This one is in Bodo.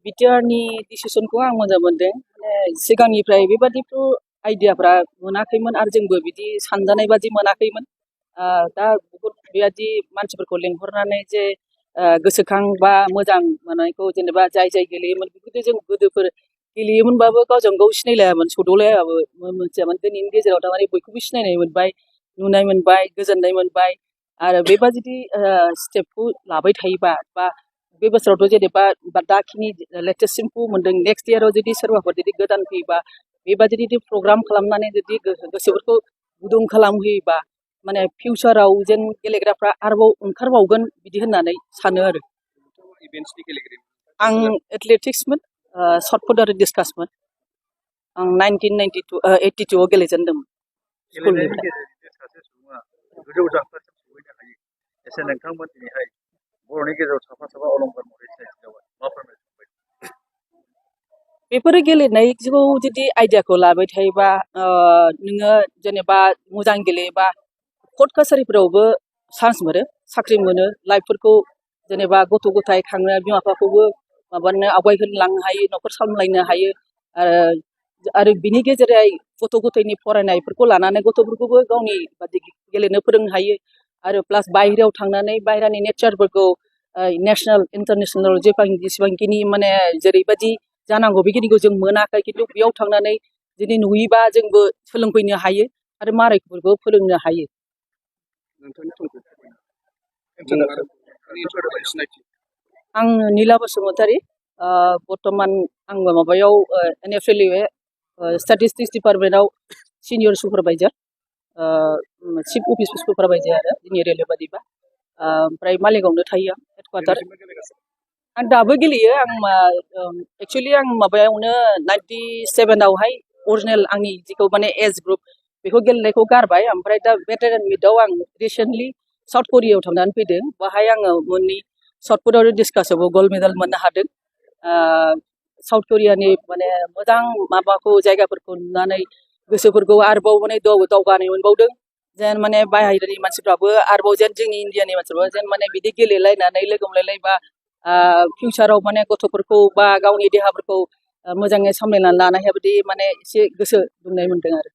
बिटिआरनि डिसिसनखौ आं मोजां मोनदों। सिगांनिफ्राय बेबादिथ' आइडियाफ्रा मोनाखैमोन आरो जोंबो बिदि सानजानाय बादि मोनाखैमोन। दा बहुत बेबादि मानसिफोरखौ लेंहरनानै जे गोसोखां बा मोजां मोननायखौ जेनेबा जाय जाय गेलेयोमोन बेखौथ' जों गोदोफोर गेलेयोमोनबाबो गावजों गाव सिनायलायामोन, सौदावलायाबो मोनथियामोन। दिनैनि गेजेराव थारमाने बयखौबो सिनायनाय मोनबाय, नुनाय मोनबाय, गोजोननाय मोनबाय। आरो बेबादि स्टेपखौ लाबाय थायोबा बा बे बोसोरावथ' जेनेबा दाखिनि लेटेस्टसिमखौ मोनदों, नेक्स्ट इयाराव जुदि सोरबाफोर जुदि गोदान फैयोबा बेबादि जुदि प्रग्राम खालामनानै जुदि गोसोफोरखौ गुदुं खालामहोयोबा माने फिउचाराव जेन गेलेग्राफ्रा आरोबाव ओंखारबावगोन बिदि होननानै सानो आरो। आं एथलेटिक्समोन, शर्ट आरो डिस्कासमोन। आं 1982 आव गेलेजेनदोंमोन स्कुलनिफ्राय। गोजौ जांख्लासिम सौहैनो हायो एसे नोंथांमोन दिनैहाय बर'नि गेजेराव साफा साफा अलंबार महरै सिनायथि जाबाय, मा फोरमायनो सानबाय? बेफोर गेलेनायखौ जुदि आइडियाखौ लाबाय थायोबा नोङो जेनेबा मोजां गेलेयोबा कर्ट कासारिफोरावबो चान्स मोनो, साख्रि मोनो, लाइफफोरखौ जेनेबा गथ' गथाय खांनो बिमा बिफाखौबो माबानो आवगायहोलांनो हायो, न'खर सामलायनो हायो। आरो बिनि गेजेरै गथ' गथायनि फरायनायफोरखौ लानानै गथ'फोरखौबो गावनि बादि गेलेनो फोरोंनो हायो। आरो प्लास बाहेरायाव थांनानै बाहेरानि नेचारफोरखौ नेसनेल इन्टारनेसनेल जेसेबांखिनि माने जेरैबायदि जानांगौ बेखिनिखौ जों मोनाखै, खिन्थु बेयाव थांनानै जुदि नुयोबा जोंबो सोलोंफैनो हायो आरो मालायफोरखौ फोरोंनो हायो। आं नीला बसुमतारी, बर्तमान आङो माबायाव NFL स्टेटिस्टिक्स डिपार्टमेन्टआव senior supervisor, chief office supervisor आरो जोंनि रेलवे बादिबा। ओमफ्राय मालिगावनो थायो आं, हेडकुवार्टार। आं दाबो गेलेयो। आं एक्सुवेलि आं माबायावनो 97आवहाय अरिजिनेल आंनि जिखौ माने एज ग्रुप बेखौ गेलेनायखौ गारबाय। ओमफ्राय दा भेटेरान मिटआव आं रिसेन्टलि साउथ करियायाव थांनानै फैदों। बाहाय आङो मोननै शर्ट आरो डिस्कासावबो गल्ड मेडेल मोननो हादों। साउथ करियानि माने मोजां माबाखौ जायगाफोरखौ नुनानै गोसोफोरखौ आरोबाव माने दावगानाय मोनबावदों। जेन माने बाहेरानि मानसिफ्राबो आरोबाव जेन जोंनि इण्डियानि मानसिफ्राबो जेन माने बिदि गेलेलायनानै लोगो मोनलायलायबा फिउचाराव माने गथ'फोरखौ बा गावनि देहाफोरखौ मोजाङै सामलायनानै लानो हायाबादि माने एसे गोसो दुंनाय मोनदों आरो।